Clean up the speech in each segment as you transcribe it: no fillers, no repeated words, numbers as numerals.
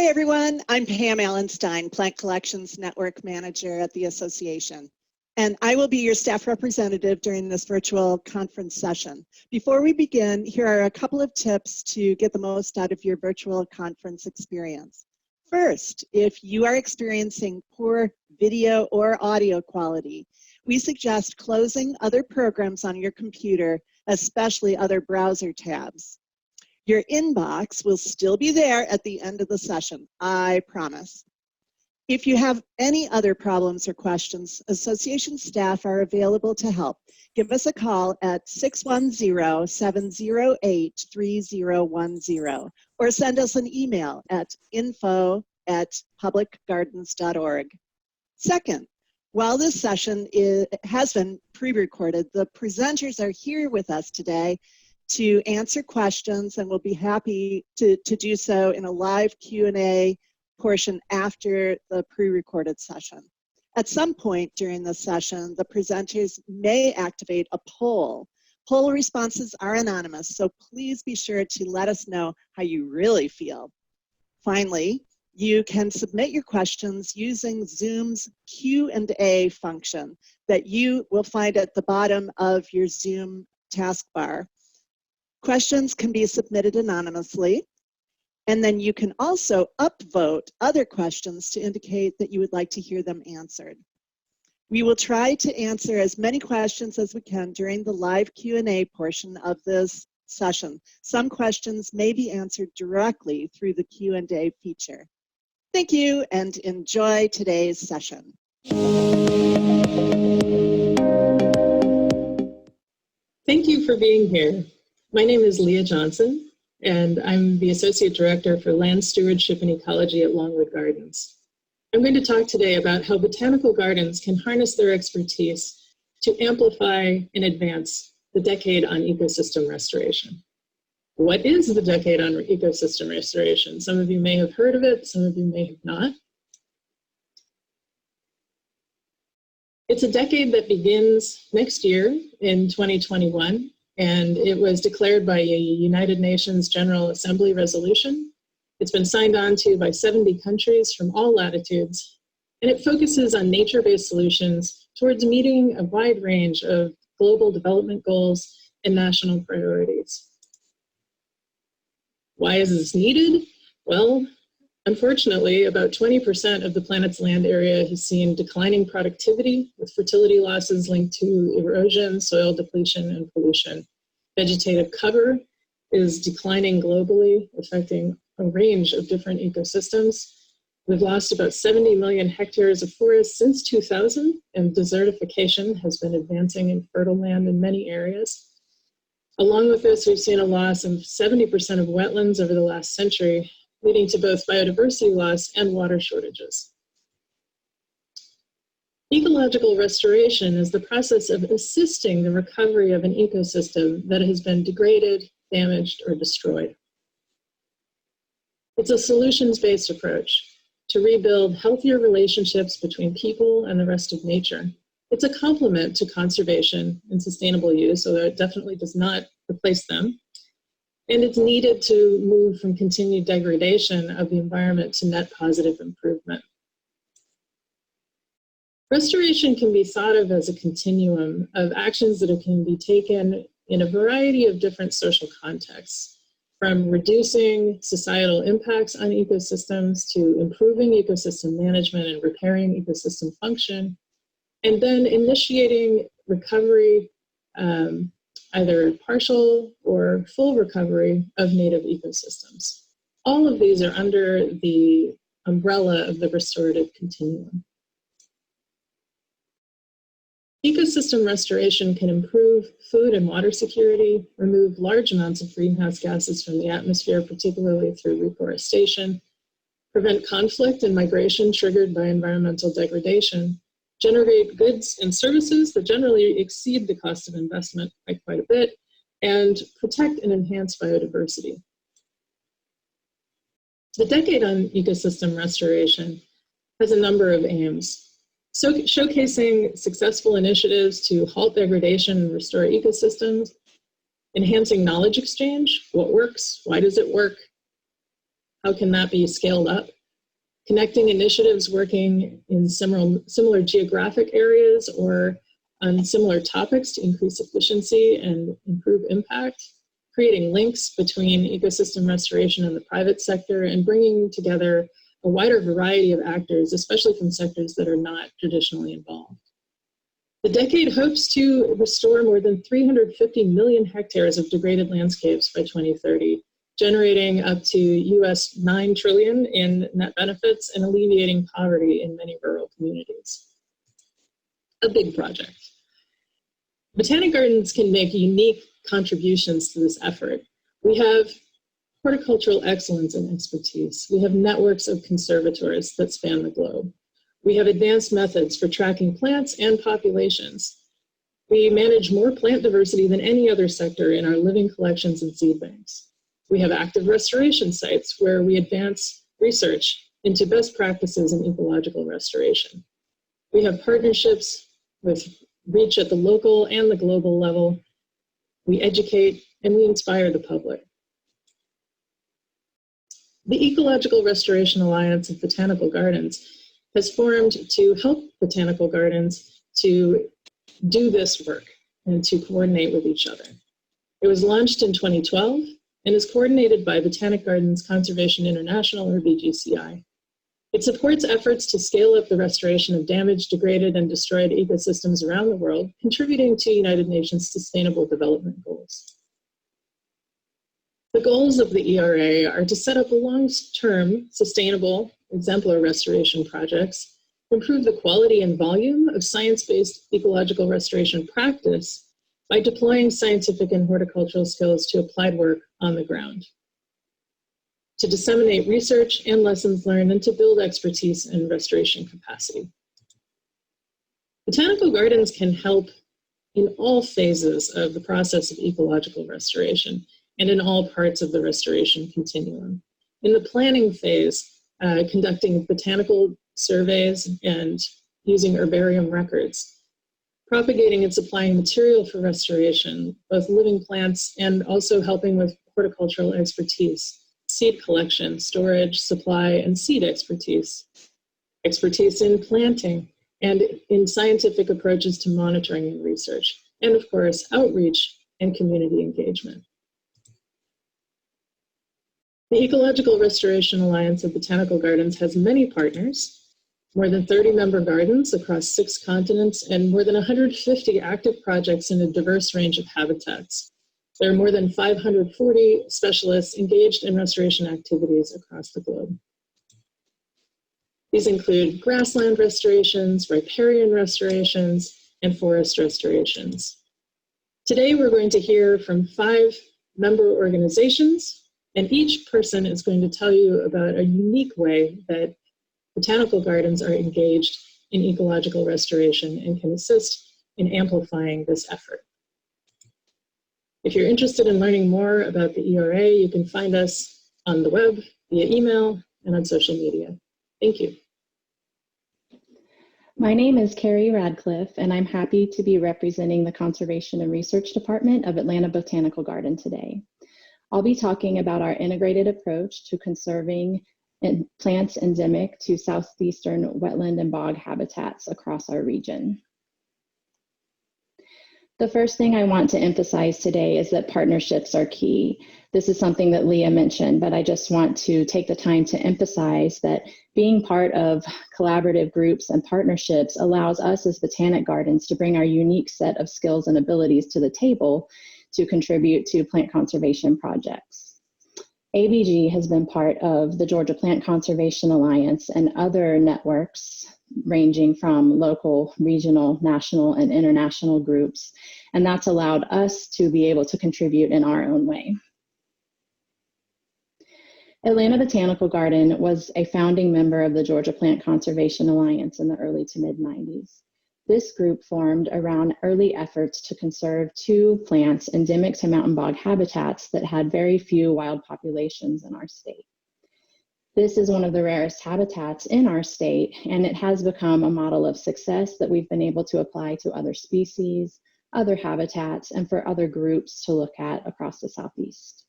everyone, I'm Pam Allenstein, Plant Collections Network Manager at the Association, and I will be your staff representative during this virtual conference session. Before we begin, here are a couple of tips to get the most out of your virtual conference experience. First, if you are experiencing poor video or audio quality, we suggest closing other programs on your computer, especially other browser tabs. Your inbox will still be there at the end of the session, I promise. If you have any other problems or questions, association staff are available to help. Give us a call at 610-708-3010 or send us an email at info@publicgardens.org. Second, while this session has been pre-recorded, the presenters are here with us today to answer questions, and we'll be happy to do so in a live Q&A portion after the pre-recorded session. At some point during the session, the presenters may activate a poll. Poll responses are anonymous, so please be sure to let us know how you really feel. Finally, you can submit your questions using Zoom's Q&A function that you will find at the bottom of your Zoom taskbar. Questions can be submitted anonymously, and then you can also upvote other questions to indicate that you would like to hear them answered. We will try to answer as many questions as we can during the live Q&A portion of this session. Some questions may be answered directly through the Q&A feature. Thank you and enjoy today's session. Thank you for being here. My name is Leah Johnson, and I'm the Associate Director for Land Stewardship and Ecology at Longwood Gardens. I'm going to talk today about how botanical gardens can harness their expertise to amplify and advance the decade on ecosystem restoration. What is the decade on ecosystem restoration? Some of you may have heard of it, some of you may have not. It's a decade that begins next year in 2021. And it was declared by a United Nations General Assembly resolution. It's been signed on to by 70 countries from all latitudes, and it focuses on nature-based solutions towards meeting a wide range of global development goals and national priorities. Why is this needed? Well, unfortunately, about 20% of the planet's land area has seen declining productivity with fertility losses linked to erosion, soil depletion, and pollution. Vegetative cover is declining globally, affecting a range of different ecosystems. We've lost about 70 million hectares of forest since 2000, and desertification has been advancing in fertile land in many areas. Along with this, we've seen a loss of 70% of wetlands over the last century, leading to both biodiversity loss and water shortages. Ecological restoration is the process of assisting the recovery of an ecosystem that has been degraded, damaged, or destroyed. It's a solutions-based approach to rebuild healthier relationships between people and the rest of nature. It's a complement to conservation and sustainable use, although it definitely does not replace them. And it's needed to move from continued degradation of the environment to net positive improvement. Restoration can be thought of as a continuum of actions that can be taken in a variety of different social contexts, from reducing societal impacts on ecosystems to improving ecosystem management and repairing ecosystem function, and then initiating recovery, either partial or full recovery of native ecosystems. All of these are under the umbrella of the restorative continuum. Ecosystem restoration can improve food and water security, remove large amounts of greenhouse gases from the atmosphere, particularly through reforestation, prevent conflict and migration triggered by environmental degradation, generate goods and services that generally exceed the cost of investment by quite a bit, and protect and enhance biodiversity. The decade on ecosystem restoration has a number of aims. So showcasing successful initiatives to halt degradation and restore ecosystems, enhancing knowledge exchange, what works, why does it work, how can that be scaled up, connecting initiatives working in similar geographic areas or on similar topics to increase efficiency and improve impact, creating links between ecosystem restoration and the private sector, and bringing together a wider variety of actors, especially from sectors that are not traditionally involved. The decade hopes to restore more than 350 million hectares of degraded landscapes by 2030, generating up to US $9 trillion in net benefits and alleviating poverty in many rural communities. A big project. Botanic gardens can make unique contributions to this effort. We have horticultural excellence and expertise. We have networks of conservators that span the globe. We have advanced methods for tracking plants and populations. We manage more plant diversity than any other sector in our living collections and seed banks. We have active restoration sites where we advance research into best practices in ecological restoration. We have partnerships with reach at the local and the global level. We educate and we inspire the public. The Ecological Restoration Alliance of Botanical Gardens has formed to help botanical gardens to do this work and to coordinate with each other. It was launched in 2012 and is coordinated by Botanic Gardens Conservation International, or BGCI. It supports efforts to scale up the restoration of damaged, degraded, and destroyed ecosystems around the world, contributing to United Nations Sustainable Development Goals. The goals of the ERA are to set up long-term, sustainable, exemplar restoration projects, improve the quality and volume of science-based ecological restoration practice by deploying scientific and horticultural skills to applied work on the ground, to disseminate research and lessons learned, and to build expertise and restoration capacity. Botanical gardens can help in all phases of the process of ecological restoration and in all parts of the restoration continuum. In the planning phase, conducting botanical surveys and using herbarium records, propagating and supplying material for restoration, both living plants and also helping with horticultural expertise, seed collection, storage, supply, and seed expertise, expertise in planting and in scientific approaches to monitoring and research, and of course, outreach and community engagement. The Ecological Restoration Alliance of Botanical Gardens has many partners, more than 30 member gardens across 6 continents, and more than 150 active projects in a diverse range of habitats. There are more than 540 specialists engaged in restoration activities across the globe. These include grassland restorations, riparian restorations, and forest restorations. Today, we're going to hear from 5 member organizations, and each person is going to tell you about a unique way that botanical gardens are engaged in ecological restoration and can assist in amplifying this effort. If you're interested in learning more about the ERA, you can find us on the web, via email, and on social media. Thank you. My name is Carrie Radcliffe, and I'm happy to be representing the Conservation and Research Department of Atlanta Botanical Garden today. I'll be talking about our integrated approach to conserving plants endemic to southeastern wetland and bog habitats across our region. The first thing I want to emphasize today is that partnerships are key. This is something that Leah mentioned, but I just want to take the time to emphasize that being part of collaborative groups and partnerships allows us as botanic gardens to bring our unique set of skills and abilities to the table to contribute to plant conservation projects. ABG has been part of the Georgia Plant Conservation Alliance and other networks ranging from local, regional, national, and international groups, and that's allowed us to be able to contribute in our own way. Atlanta Botanical Garden was a founding member of the Georgia Plant Conservation Alliance in the early to mid-90s. This group formed around early efforts to conserve 2 plants endemic to mountain bog habitats that had very few wild populations in our state. This is one of the rarest habitats in our state, and it has become a model of success that we've been able to apply to other species, other habitats, and for other groups to look at across the Southeast.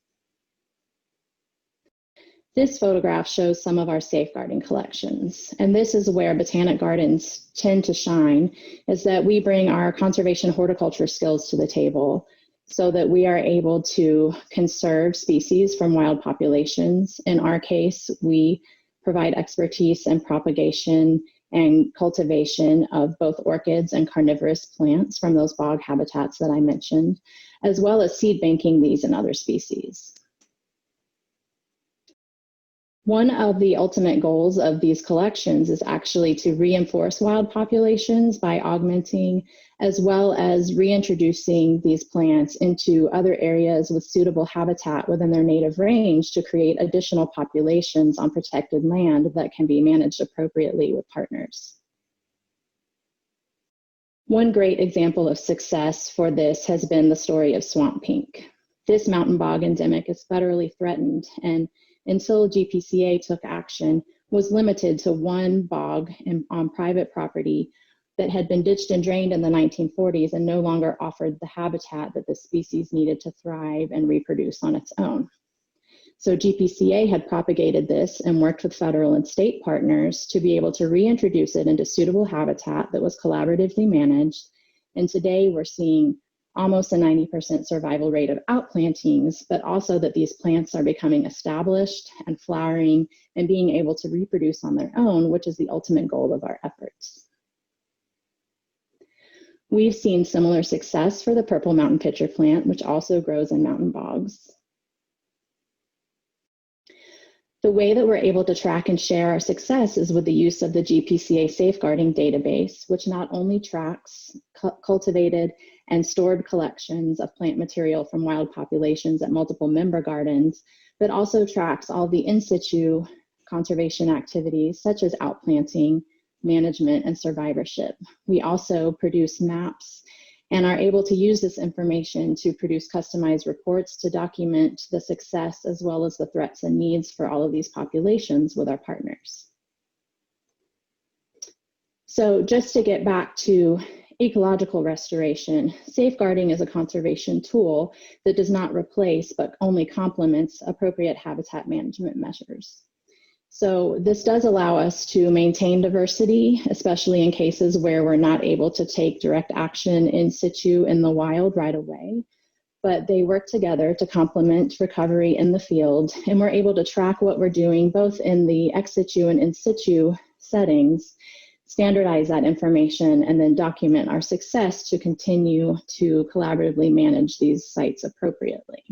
This photograph shows some of our safeguarding collections, and this is where botanic gardens tend to shine, is that we bring our conservation horticulture skills to the table so that we are able to conserve species from wild populations. In our case, we provide expertise in propagation and cultivation of both orchids and carnivorous plants from those bog habitats that I mentioned, as well as seed banking these and other species. One of the ultimate goals of these collections is actually to reinforce wild populations by augmenting as well as reintroducing these plants into other areas with suitable habitat within their native range to create additional populations on protected land that can be managed appropriately with partners. One great example of success for this has been the story of swamp pink. This mountain bog endemic is federally threatened, and until GPCA took action, was limited to one bog on private property that had been ditched and drained in the 1940s and no longer offered the habitat that the species needed to thrive and reproduce on its own. So GPCA had propagated this and worked with federal and state partners to be able to reintroduce it into suitable habitat that was collaboratively managed. And today we're seeing almost a 90% survival rate of outplantings, but also that these plants are becoming established and flowering and being able to reproduce on their own, which is the ultimate goal of our efforts. We've seen similar success for the purple mountain pitcher plant, which also grows in mountain bogs. The way that we're able to track and share our success is with the use of the GPCA safeguarding database, which not only tracks cultivated and stored collections of plant material from wild populations at multiple member gardens, but also tracks all the in situ conservation activities such as outplanting, management, and survivorship. We also produce maps and are able to use this information to produce customized reports to document the success as well as the threats and needs for all of these populations with our partners. So just to get back to ecological restoration, safeguarding is a conservation tool that does not replace but only complements appropriate habitat management measures. So this does allow us to maintain diversity, especially in cases where we're not able to take direct action in situ in the wild right away, but they work together to complement recovery in the field, and we're able to track what we're doing both in the ex situ and in situ settings, standardize that information, and then document our success to continue to collaboratively manage these sites appropriately.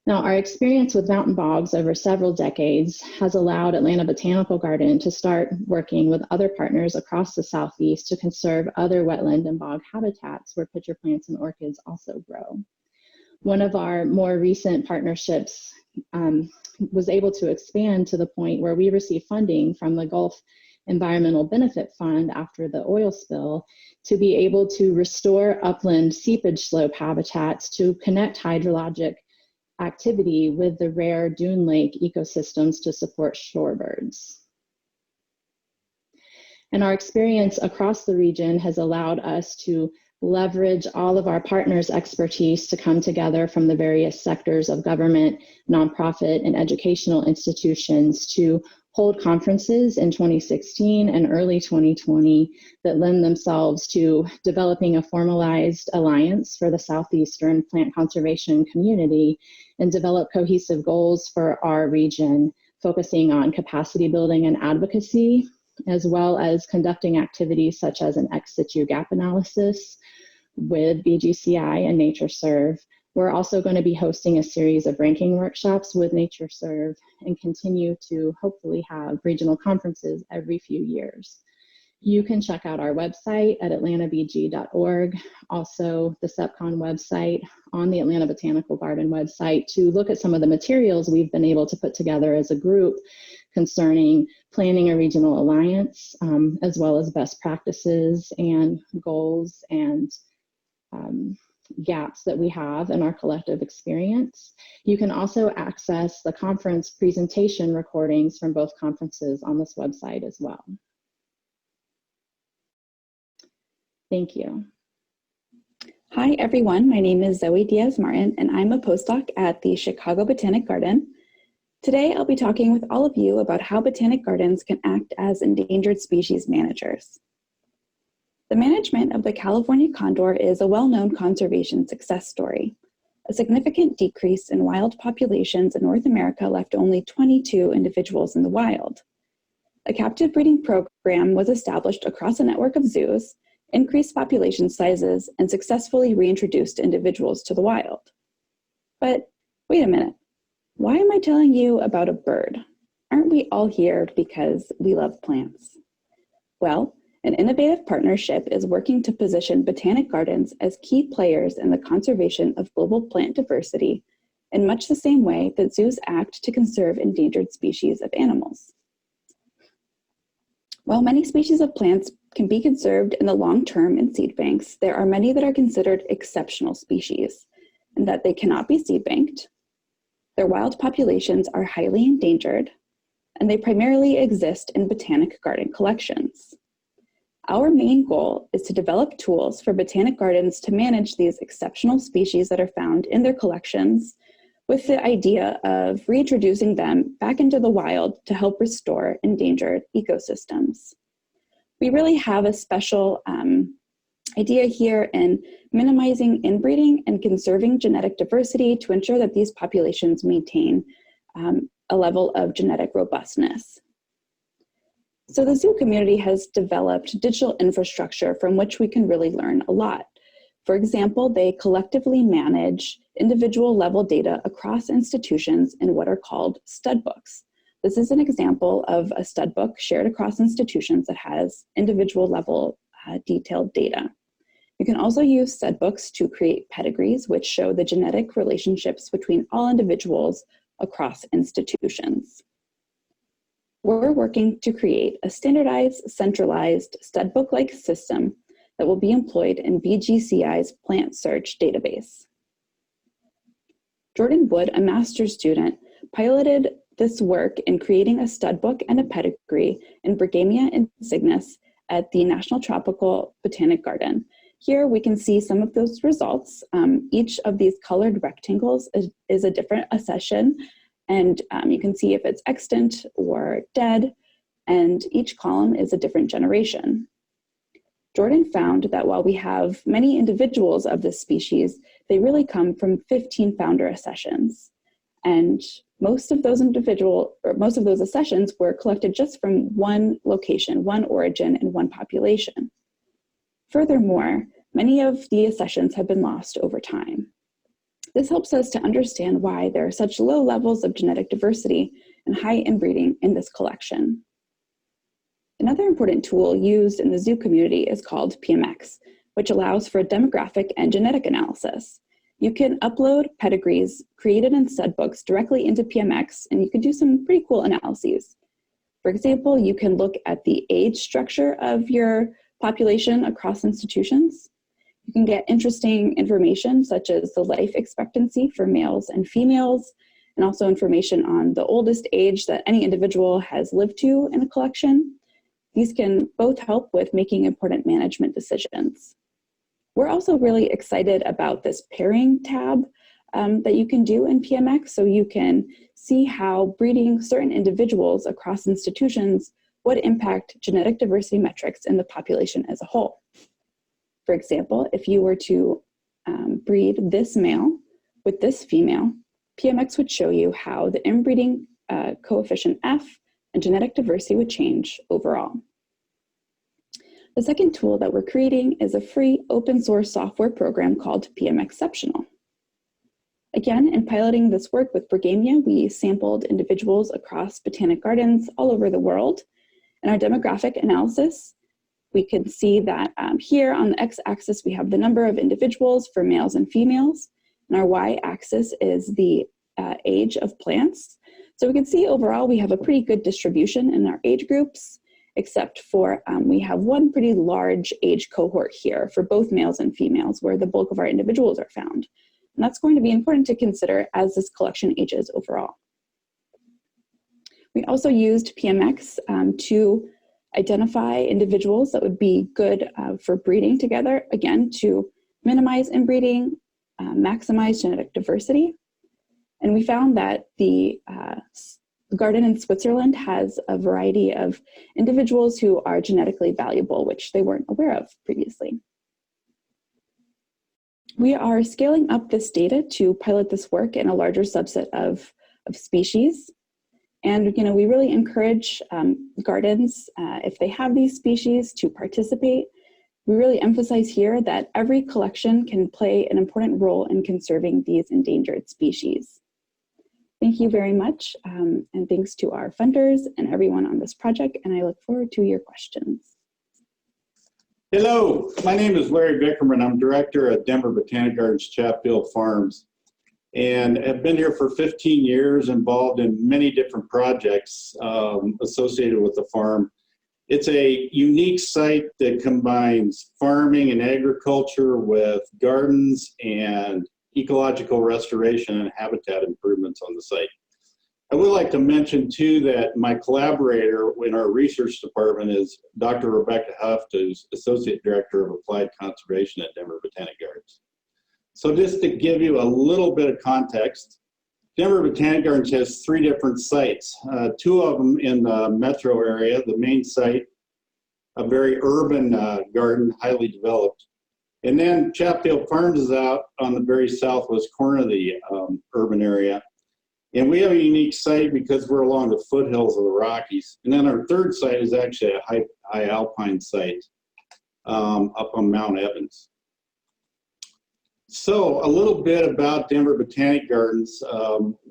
Now, our experience with mountain bogs over several decades has allowed Atlanta Botanical Garden to start working with other partners across the Southeast to conserve other wetland and bog habitats where pitcher plants and orchids also grow. One of our more recent partnerships was able to expand to the point where we received funding from the Gulf Environmental Benefit Fund after the oil spill to be able to restore upland seepage slope habitats to connect hydrologic activity with the rare dune lake ecosystems to support shorebirds. And our experience across the region has allowed us to leverage all of our partners' expertise to come together from the various sectors of government, nonprofit, and educational institutions to hold conferences in 2016 and early 2020 that lend themselves to developing a formalized alliance for the Southeastern plant conservation community and develop cohesive goals for our region, focusing on capacity building and advocacy, as well as conducting activities such as an ex situ gap analysis with BGCI and NatureServe. We're also going to be hosting a series of ranking workshops with NatureServe and continue to hopefully have regional conferences every few years. You can check out our website at atlantabg.org, also the SEPCON website, on the Atlanta Botanical Garden website to look at some of the materials we've been able to put together as a group concerning planning a regional alliance, as well as best practices and goals and gaps that we have in our collective experience. You can also access the conference presentation recordings from both conferences on this website as well. Thank you. Hi, everyone. My name is Zoe Diaz-Martin, and I'm a postdoc at the Chicago Botanic Garden. Today, I'll be talking with all of you about how botanic gardens can act as endangered species managers. The management of the California condor is a well-known conservation success story. A significant decrease in wild populations in North America left only 22 individuals in the wild. A captive breeding program was established across a network of zoos, increased population sizes, and successfully reintroduced individuals to the wild. But wait a minute, why am I telling you about a bird? Aren't we all here because we love plants? Well, an innovative partnership is working to position botanic gardens as key players in the conservation of global plant diversity in much the same way that zoos act to conserve endangered species of animals. While many species of plants can be conserved in the long term in seed banks, there are many that are considered exceptional species, and that they cannot be seed banked. Their wild populations are highly endangered, and they primarily exist in botanic garden collections. Our main goal is to develop tools for botanic gardens to manage these exceptional species that are found in their collections, with the idea of reintroducing them back into the wild to help restore endangered ecosystems. We really have a special idea here in minimizing inbreeding and conserving genetic diversity to ensure that these populations maintain a level of genetic robustness. So the zoo community has developed digital infrastructure from which we can really learn a lot. For example, they collectively manage individual level data across institutions in what are called stud books. This is an example of a stud book shared across institutions that has individual level detailed data. You can also use stud books to create pedigrees, which show the genetic relationships between all individuals across institutions. We're working to create a standardized, centralized stud book-like system that will be employed in BGCI's plant search database. Jordan Wood, a master's student, piloted this work in creating a stud book and a pedigree in Brighemia insignis at the National Tropical Botanic Garden. Here we can see some of those results. Each of these colored rectangles is a different accession, and you can see if it's extant or dead, and each column is a different generation. Jordan found that while we have many individuals of this species, they really come from 15 founder accessions. And most of those accessions were collected just from one location, one origin, and one population. Furthermore, many of the accessions have been lost over time. This helps us to understand why there are such low levels of genetic diversity and high inbreeding in this collection. Another important tool used in the zoo community is called PMX, which allows for demographic and genetic analysis. You can upload pedigrees created in stud books directly into PMX, and you can do some pretty cool analyses. For example, you can look at the age structure of your population across institutions. You can get interesting information such as the life expectancy for males and females, and also information on the oldest age that any individual has lived to in a collection. These can both help with making important management decisions. We're also really excited about this pairing tab that you can do in PMX, so you can see how breeding certain individuals across institutions would impact genetic diversity metrics in the population as a whole. For example, if you were to breed this male with this female, PMX would show you how the inbreeding coefficient F and genetic diversity would change overall. The second tool that we're creating is a free open source software program called PMXceptional. Again, in piloting this work with Brighemia, we sampled individuals across botanic gardens all over the world. In our demographic analysis, we can see that here on the x-axis, we have the number of individuals for males and females, and our y-axis is the age of plants. So we can see overall we have a pretty good distribution in our age groups, except for we have one pretty large age cohort here for both males and females where the bulk of our individuals are found. And that's going to be important to consider as this collection ages overall. We also used PMX to identify individuals that would be good for breeding together, again, to minimize inbreeding, maximize genetic diversity. And we found that the garden in Switzerland has a variety of individuals who are genetically valuable, which they weren't aware of previously. We are scaling up this data to pilot this work in a larger subset of species. And we really encourage gardens, if they have these species, to participate. We really emphasize here that every collection can play an important role in conserving these endangered species. Thank you very much, and thanks to our funders and everyone on this project, and I look forward to your questions. Hello, my name is Larry Bickerman. I'm director at Denver Botanic Gardens Chatfield Farms, and have been here for 15 years, involved in many different projects associated with the farm. It's a unique site that combines farming and agriculture with gardens and ecological restoration and habitat improvements on the site. I would like to mention too that my collaborator in our research department is Dr. Rebecca Huft, who's Associate Director of Applied Conservation at Denver Botanic Gardens. So just to give you a little bit of context, Denver Botanic Gardens has 3 different sites, 2 of them in the metro area. The main site, a very urban garden, highly developed. And then Chatfield Farms is out on the very southwest corner of the urban area. And we have a unique site because we're along the foothills of the Rockies. And then our third site is actually a high alpine site up on Mount Evans. So a little bit about Denver Botanic Gardens.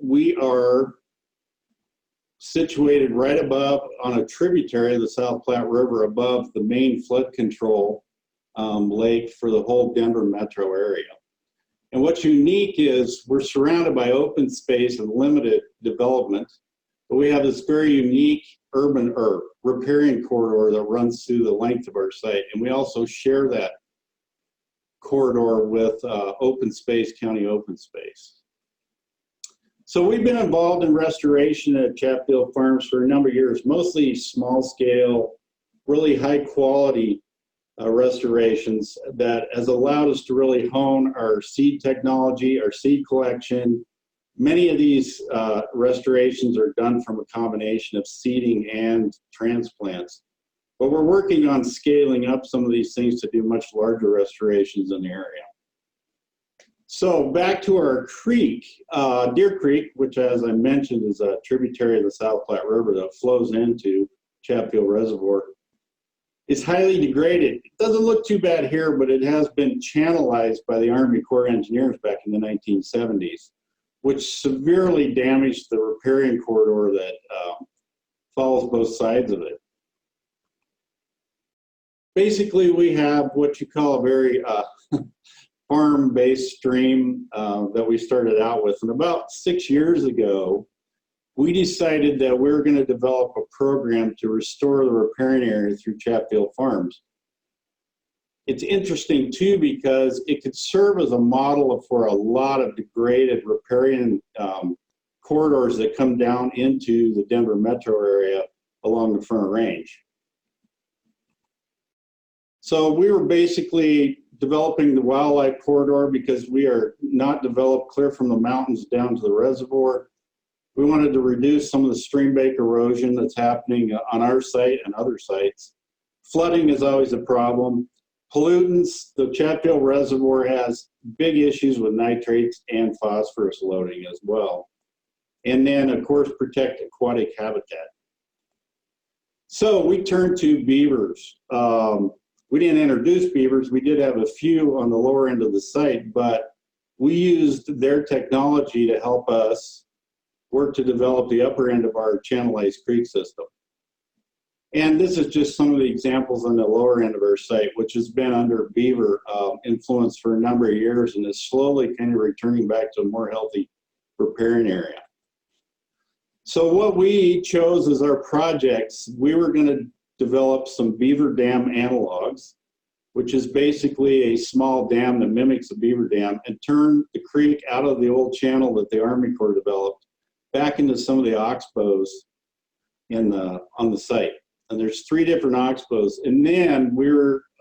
We are situated right above, on a tributary of the South Platte River, above the main flood control lake for the whole Denver metro area. And what's unique is we're surrounded by open space and limited development, but we have this very unique urban or riparian corridor that runs through the length of our site. And we also share that corridor with open space, county open space. So we've been involved in restoration at Chatfield Farms for a number of years, mostly small scale, really high quality restorations that has allowed us to really hone our seed technology, our seed collection. Many of these restorations are done from a combination of seeding and transplants. But we're working on scaling up some of these things to do much larger restorations in the area. So back to our creek, Deer Creek, which as I mentioned is a tributary of the South Platte River that flows into Chatfield Reservoir, is highly degraded. It doesn't look too bad here, but it has been channelized by the Army Corps of Engineers back in the 1970s, which severely damaged the riparian corridor that follows both sides of it. Basically, we have what you call a very farm-based stream that we started out with. And about 6 years ago, we decided that we were going to develop a program to restore the riparian area through Chatfield Farms. It's interesting too because it could serve as a model for a lot of degraded riparian corridors that come down into the Denver metro area along the Front Range. So we were basically developing the wildlife corridor because we are not developed clear from the mountains down to the reservoir. We wanted to reduce some of the stream bank erosion that's happening on our site and other sites. Flooding is always a problem. Pollutants, the Chatfield Reservoir has big issues with nitrates and phosphorus loading as well. And then, of course, protect aquatic habitat. So we turned to beavers. We didn't introduce beavers. We did have a few on the lower end of the site, but we used their technology to help us work to develop the upper end of our channelized creek system. And this is just some of the examples on the lower end of our site, which has been under beaver influence for a number of years and is slowly kind of returning back to a more healthy riparian area. So what we chose as our projects, we were going to develop some beaver dam analogs, which is basically a small dam that mimics a beaver dam, and turn the creek out of the old channel that the Army Corps developed back into some of the oxbows on the site. And there's 3 different oxbows. And then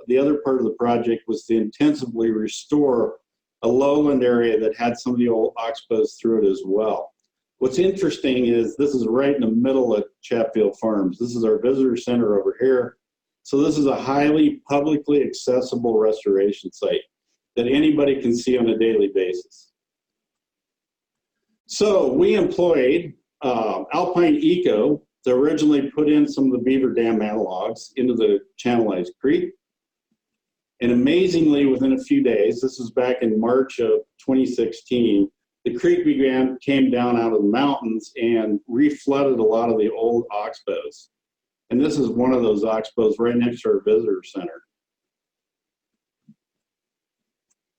the other part of the project was to intensively restore a lowland area that had some of the old oxbows through it as well. What's interesting is this is right in the middle of Chatfield Farms. This is our visitor center over here. So this is a highly publicly accessible restoration site that anybody can see on a daily basis. So we employed Alpine Eco to originally put in some of the beaver dam analogs into the channelized creek. And amazingly, within a few days, this was back in March of 2016, the creek came down out of the mountains and reflooded a lot of the old oxbows. And this is one of those oxbows right next to our visitor center.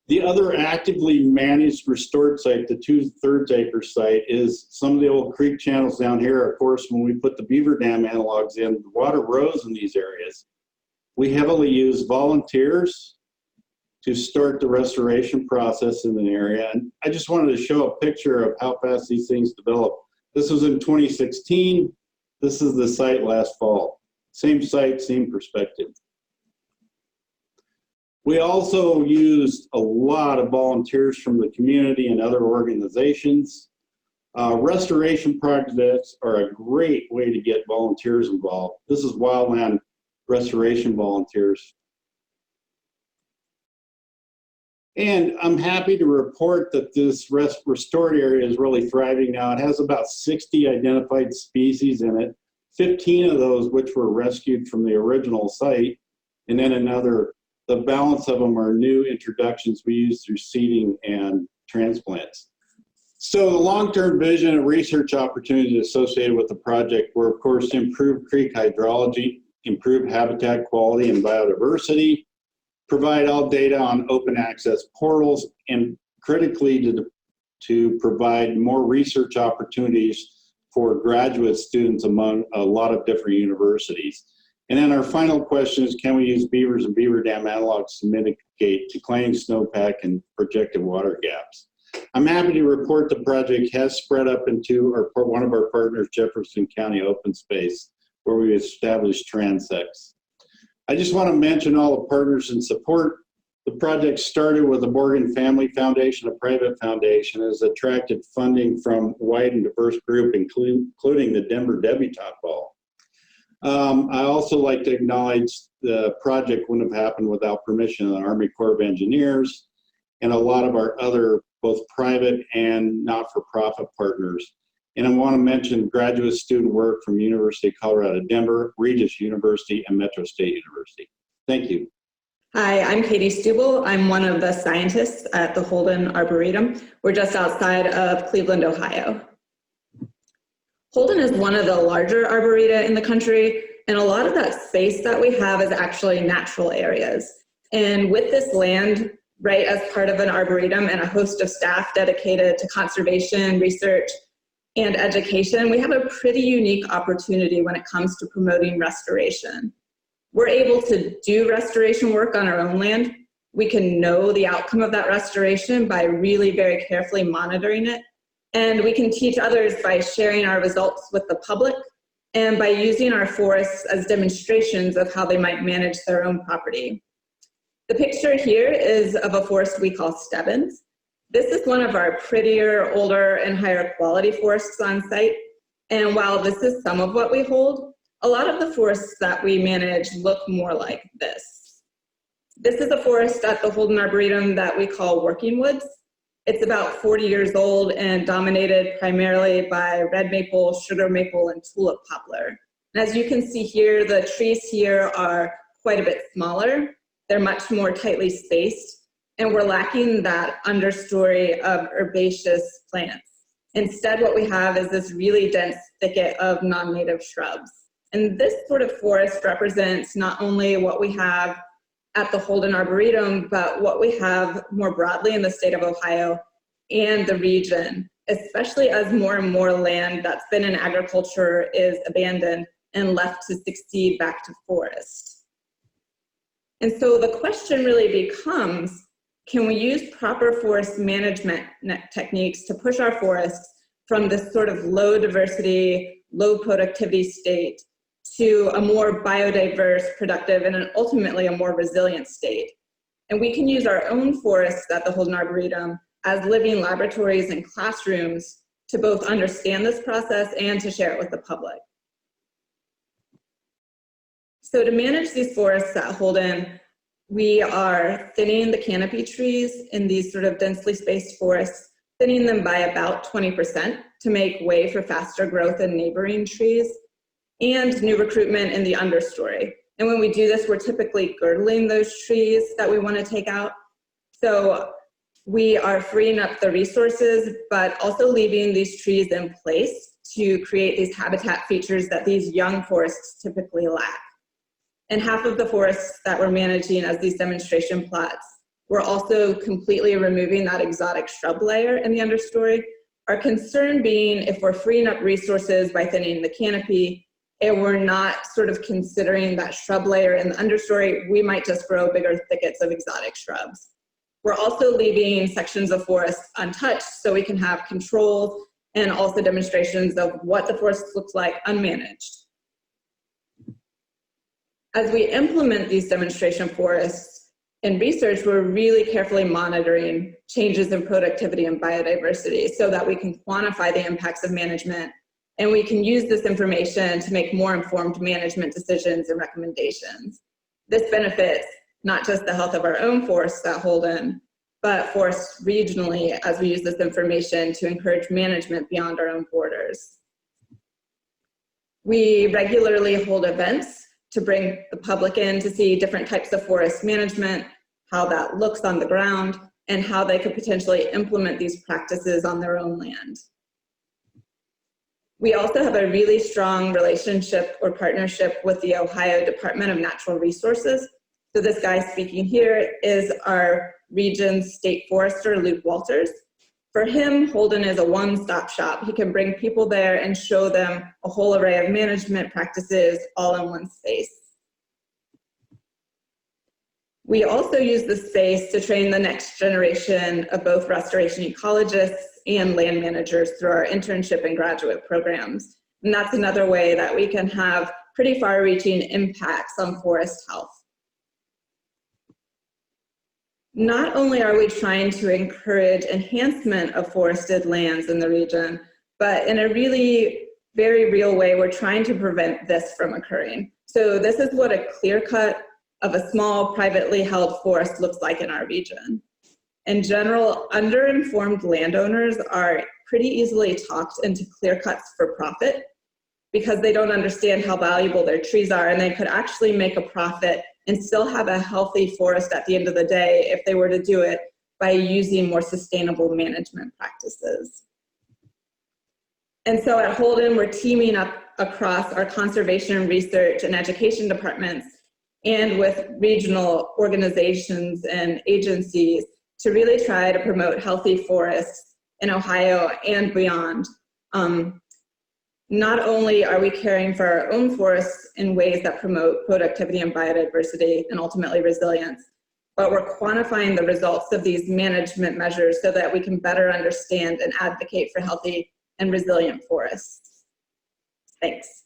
The other actively managed restored site, the 2/3 acre site, is some of the old creek channels down here. Of course, when we put the beaver dam analogs in, the water rose in these areas. We heavily use volunteers to start the restoration process in the area. And I just wanted to show a picture of how fast these things develop. This was in 2016. This is the site last fall. Same site, same perspective. We also used a lot of volunteers from the community and other organizations. Restoration projects are a great way to get volunteers involved. This is wildland restoration volunteers. And I'm happy to report that this restored area is really thriving now. It has about 60 identified species in it, 15 of those which were rescued from the original site, and then the balance of them are new introductions we use through seeding and transplants. So the long-term vision and research opportunities associated with the project were, of course, to improve creek hydrology, improve habitat quality and biodiversity, provide all data on open access portals, and critically to provide more research opportunities for graduate students among a lot of different universities. And then our final question is, can we use beavers and beaver dam analogs to mitigate declining snowpack and projected water gaps? I'm happy to report the project has spread up into one of our partners, Jefferson County Open Space, where we established transects. I just want to mention all the partners in support. The project started with the Morgan Family Foundation, a private foundation, has attracted funding from a wide and diverse group, including the Denver Debutante Ball. I also like to acknowledge the project wouldn't have happened without permission of the Army Corps of Engineers and a lot of our other both private and not-for-profit partners. And I want to mention graduate student work from University of Colorado, Denver, Regis University, and Metro State University. Thank you. Hi, I'm Katie Stubel. I'm one of the scientists at the Holden Arboretum. We're just outside of Cleveland, Ohio. Holden is one of the larger arboreta in the country, and a lot of that space that we have is actually natural areas. And with this land, right, as part of an arboretum and a host of staff dedicated to conservation, research, and education, we have a pretty unique opportunity when it comes to promoting restoration. We're able to do restoration work on our own land. We can know the outcome of that restoration by really very carefully monitoring it. And we can teach others by sharing our results with the public and by using our forests as demonstrations of how they might manage their own property. The picture here is of a forest we call Stebbins. This is one of our prettier, older, and higher quality forests on site. And while this is some of what we hold, a lot of the forests that we manage look more like this. This is a forest at the Holden Arboretum that we call Working Woods. It's about 40 years old and dominated primarily by red maple, sugar maple, and tulip poplar. And as you can see here, the trees here are quite a bit smaller. They're much more tightly spaced, and we're lacking that understory of herbaceous plants. Instead, what we have is this really dense thicket of non-native shrubs. And this sort of forest represents not only what we have at the Holden Arboretum, but what we have more broadly in the state of Ohio and the region, especially as more and more land that's been in agriculture is abandoned and left to succeed back to forest. And so the question really becomes, can we use proper forest management techniques to push our forests from this sort of low diversity, low productivity state to a more biodiverse, productive, and ultimately a more resilient state? And we can use our own forests at the Holden Arboretum as living laboratories and classrooms to both understand this process and to share it with the public. So to manage these forests at Holden, we are thinning the canopy trees in these sort of densely spaced forests, thinning them by about 20% to make way for faster growth in neighboring trees and new recruitment in the understory. And when we do this, we're typically girdling those trees that we want to take out. So we are freeing up the resources, but also leaving these trees in place to create these habitat features that these young forests typically lack. And half of the forests that we're managing as these demonstration plots, we're also completely removing that exotic shrub layer in the understory. Our concern being if we're freeing up resources by thinning the canopy and we're not sort of considering that shrub layer in the understory, we might just grow bigger thickets of exotic shrubs. We're also leaving sections of forest untouched so we can have controls and also demonstrations of what the forest looks like unmanaged. As we implement these demonstration forests in research, we're really carefully monitoring changes in productivity and biodiversity so that we can quantify the impacts of management, and we can use this information to make more informed management decisions and recommendations. This benefits not just the health of our own forests at Holden, but forests regionally as we use this information to encourage management beyond our own borders. We regularly hold events to bring the public in to see different types of forest management, how that looks on the ground, and how they could potentially implement these practices on their own land. We also have a really strong relationship or partnership with the Ohio Department of Natural Resources. So this guy speaking here is our region's state forester, Luke Walters. For him, Holden is a one-stop shop. He can bring people there and show them a whole array of management practices all in one space. We also use the space to train the next generation of both restoration ecologists and land managers through our internship and graduate programs. And that's another way that we can have pretty far-reaching impacts on forest health. Not only are we trying to encourage enhancement of forested lands in the region, but in a really very real way, we're trying to prevent this from occurring. So this is what a clear cut of a small privately held forest looks like in our region. In general, underinformed landowners are pretty easily talked into clear cuts for profit because they don't understand how valuable their trees are, and they could actually make a profit and still have a healthy forest at the end of the day if they were to do it by using more sustainable management practices. And so at Holden, we're teaming up across our conservation, research, and education departments and with regional organizations and agencies to really try to promote healthy forests in Ohio and beyond. Not only are we caring for our own forests in ways that promote productivity and biodiversity and ultimately resilience, but we're quantifying the results of these management measures so that we can better understand and advocate for healthy and resilient forests. Thanks.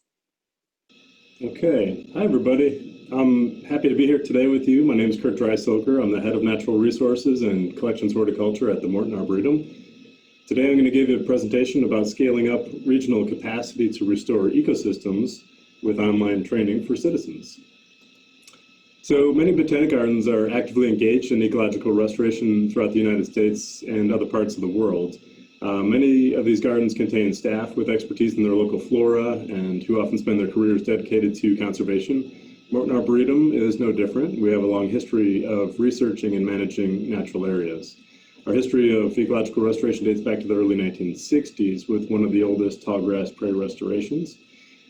Okay, hi everybody. I'm happy to be here today with you. My name is Kurt Dreisilker. I'm the head of natural resources and collections horticulture at the Morton Arboretum. Today I'm going to give you a presentation about scaling up regional capacity to restore ecosystems with online training for citizens. So many botanic gardens are actively engaged in ecological restoration throughout the United States and other parts of the world. Many of these gardens contain staff with expertise in their local flora and who often spend their careers dedicated to conservation. Morton Arboretum is no different. We have a long history of researching and managing natural areas. Our history of ecological restoration dates back to the early 1960s with one of the oldest tallgrass prairie restorations.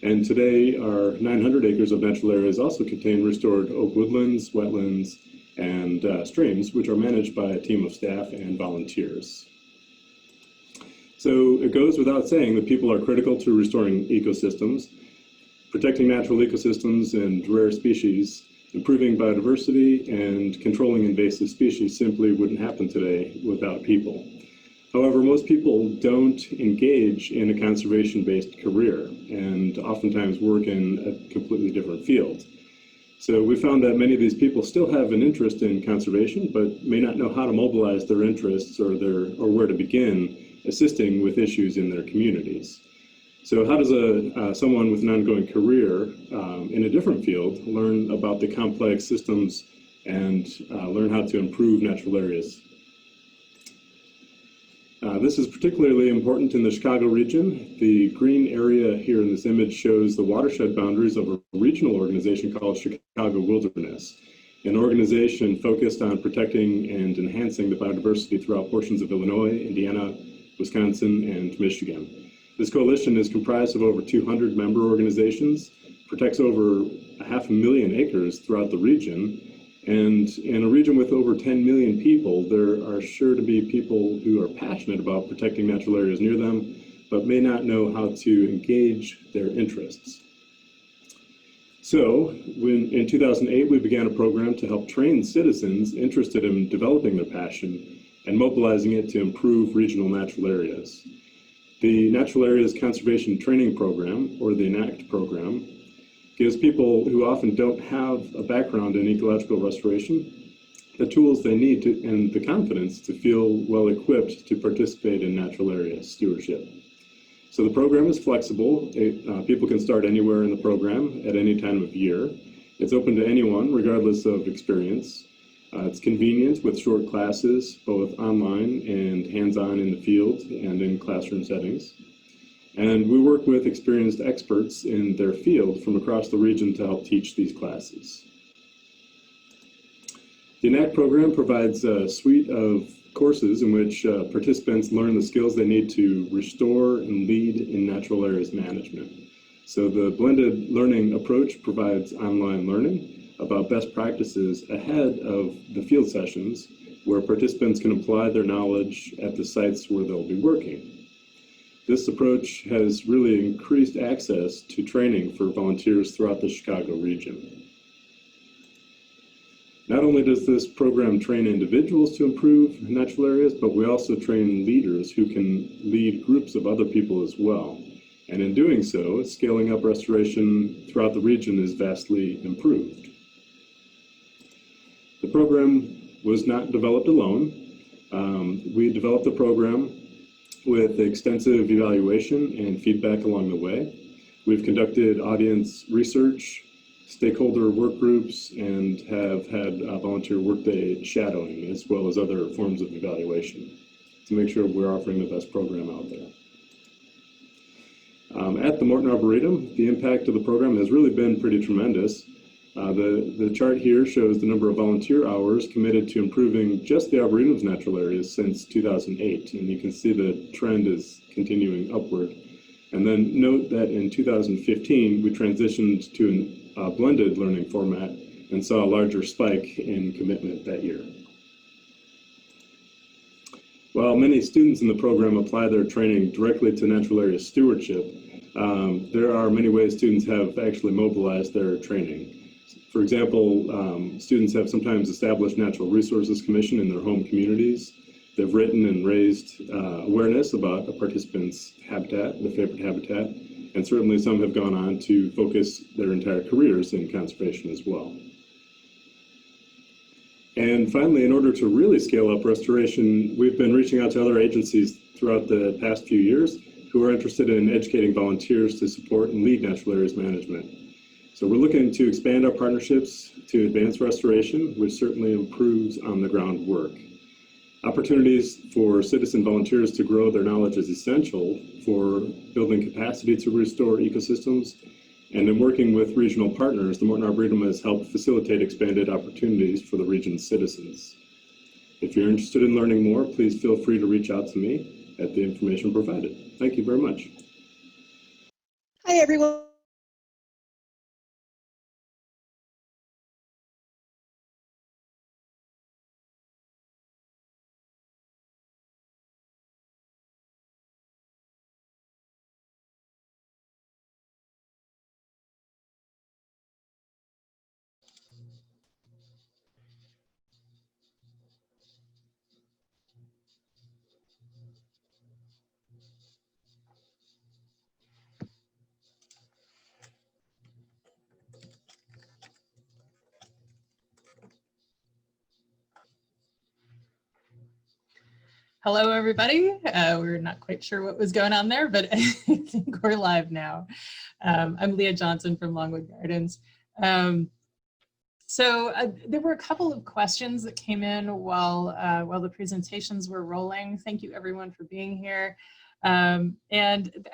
And today, our 900 acres of natural areas also contain restored oak woodlands, wetlands, and streams, which are managed by a team of staff and volunteers. So it goes without saying that people are critical to restoring ecosystems, protecting natural ecosystems and rare species, improving biodiversity, and controlling invasive species simply wouldn't happen today without people. However, most people don't engage in a conservation-based career and oftentimes work in a completely different field. So we found that many of these people still have an interest in conservation, but may not know how to mobilize their interests or where to begin assisting with issues in their communities. So how does someone with an ongoing career in a different field learn about the complex systems and learn how to improve natural areas? This is particularly important in the Chicago region. The green area here in this image shows the watershed boundaries of a regional organization called Chicago Wilderness, an organization focused on protecting and enhancing the biodiversity throughout portions of Illinois, Indiana, Wisconsin, and Michigan. This coalition is comprised of over 200 member organizations, protects over 500,000 acres throughout the region, and in a region with over 10 million people, there are sure to be people who are passionate about protecting natural areas near them, but may not know how to engage their interests. So in 2008, we began a program to help train citizens interested in developing their passion and mobilizing it to improve regional natural areas. The Natural Areas Conservation Training Program, or the ENACT program, gives people who often don't have a background in ecological restoration the tools they need to and the confidence to feel well equipped to participate in natural area stewardship. So the program is flexible. People can start anywhere in the program at any time of year. It's open to anyone, regardless of experience. It's convenient with short classes, both online and hands-on in the field and in classroom settings. And we work with experienced experts in their field from across the region to help teach these classes. The ENACT program provides a suite of courses in which participants learn the skills they need to restore and lead in natural areas management. So the blended learning approach provides online learning about best practices ahead of the field sessions, where participants can apply their knowledge at the sites where they'll be working. This approach has really increased access to training for volunteers throughout the Chicago region. Not only does this program train individuals to improve natural areas, but we also train leaders who can lead groups of other people as well. And in doing so, scaling up restoration throughout the region is vastly improved. The program was not developed alone. We developed the program with extensive evaluation and feedback along the way. We've conducted audience research, stakeholder work groups, and have had volunteer workday shadowing, as well as other forms of evaluation to make sure we're offering the best program out there. At the Morton Arboretum, the impact of the program has really been pretty tremendous. The chart here shows the number of volunteer hours committed to improving just the Arboretum's natural areas since 2008, and you can see the trend is continuing upward. And then note that in 2015, we transitioned to a blended learning format and saw a larger spike in commitment that year. While many students in the program apply their training directly to natural area stewardship, there are many ways students have actually mobilized their training. For example, students have sometimes established Natural Resources Commission in their home communities. They've written and raised awareness about a participant's habitat, their favorite habitat, and certainly some have gone on to focus their entire careers in conservation as well. And finally, in order to really scale up restoration, we've been reaching out to other agencies throughout the past few years who are interested in educating volunteers to support and lead natural areas management. So we're looking to expand our partnerships to advance restoration, which certainly improves on the ground work. Opportunities for citizen volunteers to grow their knowledge is essential for building capacity to restore ecosystems. And in working with regional partners, the Morton Arboretum has helped facilitate expanded opportunities for the region's citizens. If you're interested in learning more, please feel free to reach out to me at the information provided. Thank you very much. Hi, everyone. Hello, everybody. We're not quite sure what was going on there, but I think we're live now. I'm Leah Johnson from Longwood Gardens. There were a couple of questions that came in while the presentations were rolling. Thank you, everyone, for being here. And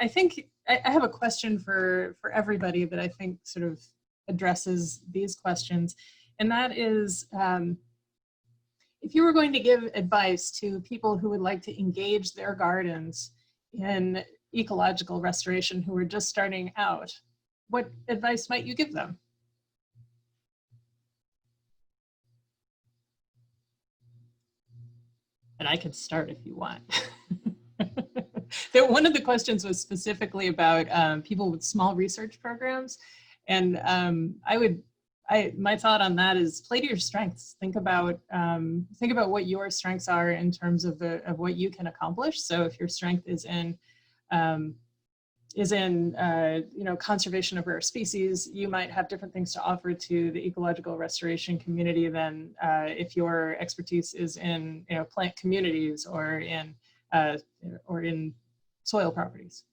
I think I have a question for everybody that I think sort of addresses these questions, and that is, if you were going to give advice to people who would like to engage their gardens in ecological restoration who are just starting out, what advice might you give them? And I could start if you want. One of the questions was specifically about people with small research programs. And my thought on that is play to your strengths. Think about what your strengths are in terms of what you can accomplish. So if your strength is in conservation of rare species, you might have different things to offer to the ecological restoration community than if your expertise is in plant communities or in soil properties.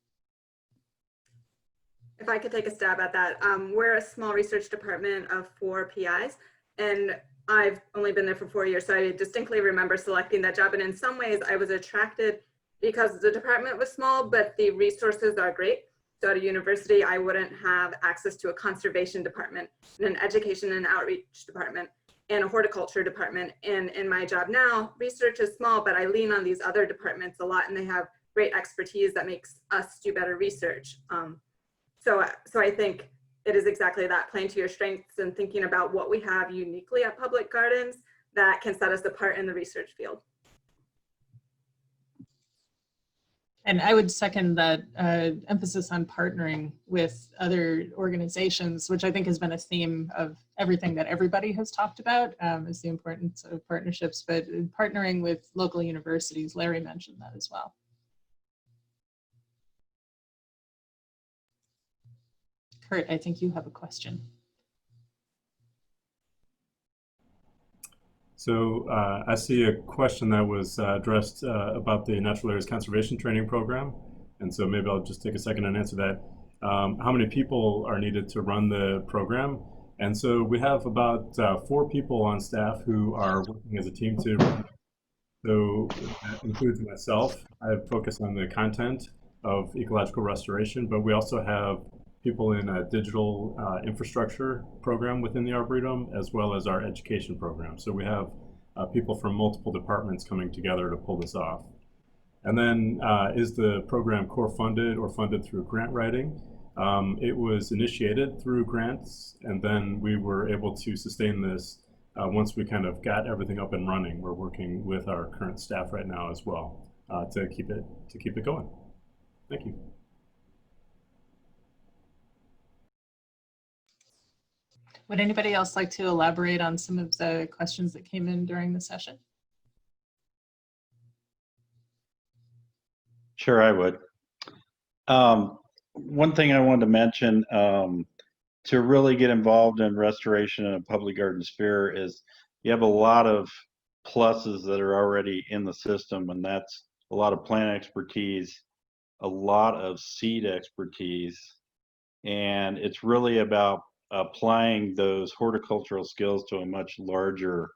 If I could take a stab at that, we're a small research department of 4 PIs, and I've only been there for 4 years, so I distinctly remember selecting that job. And in some ways, I was attracted because the department was small, but the resources are great. So at a university, I wouldn't have access to a conservation department, and an education and outreach department, and a horticulture department. And in my job now, research is small, but I lean on these other departments a lot, and they have great expertise that makes us do better research. So I think it is exactly that, playing to your strengths and thinking about what we have uniquely at Public Gardens that can set us apart in the research field. And I would second that emphasis on partnering with other organizations, which I think has been a theme of everything that everybody has talked about, is the importance of partnerships, but partnering with local universities. Larry mentioned that as well. Kurt, I think you have a question. So I see a question that was addressed about the Natural Areas Conservation Training Program. And so maybe I'll just take a second and answer that. How many people are needed to run the program? And so we have about 4 people on staff who are working as a team to run. So that includes myself. I focus on the content of ecological restoration, but we also have people in a digital infrastructure program within the Arboretum, as well as our education program. So we have people from multiple departments coming together to pull this off. And then is the program core funded or funded through grant writing? It was initiated through grants, and then we were able to sustain this once we kind of got everything up and running. We're working with our current staff right now as well to keep it going. Thank you. Would anybody else like to elaborate on some of the questions that came in during the session? Sure, I would. One thing I wanted to mention, to really get involved in restoration in a public garden sphere is you have a lot of pluses that are already in the system, and that's a lot of plant expertise, a lot of seed expertise, and it's really about applying those horticultural skills to a much larger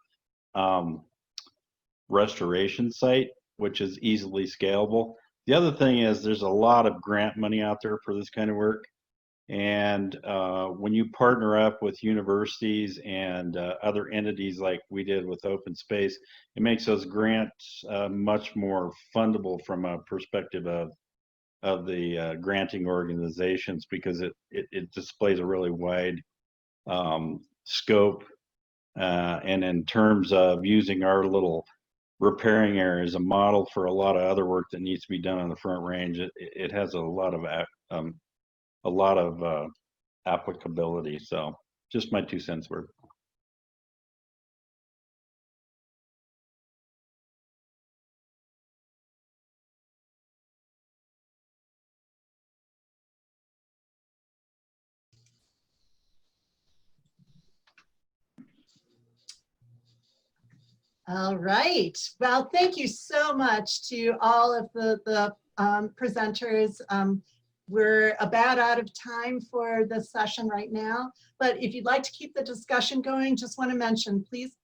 restoration site, which is easily scalable. The other thing is there's a lot of grant money out there for this kind of work. And when you partner up with universities and other entities like we did with Open Space, it makes those grants much more fundable from a perspective of the granting organizations, because it displays a really wide scope. And in terms of using our little repairing area as a model for a lot of other work that needs to be done on the Front Range, it has a lot of applicability. So just my 2 cents worth. All right. Well, thank you so much to all of the presenters. We're about out of time for this session right now, but if you'd like to keep the discussion going, just want to mention, please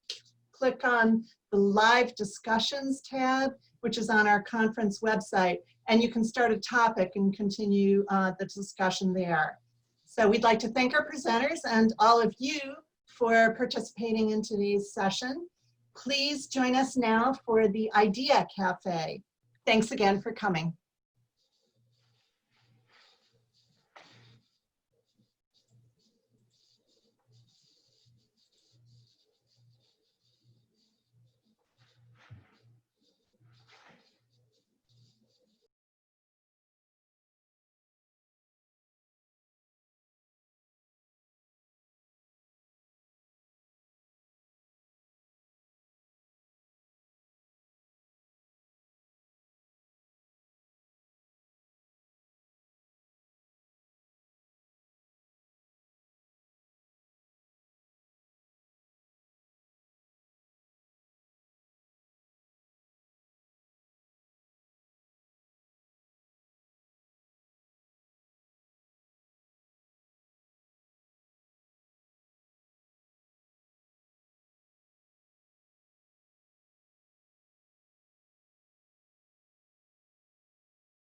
click on the live discussions tab, which is on our conference website, and you can start a topic and continue the discussion there. So we'd like to thank our presenters and all of you for participating in today's session. Please join us now for the Idea Cafe. Thanks again for coming.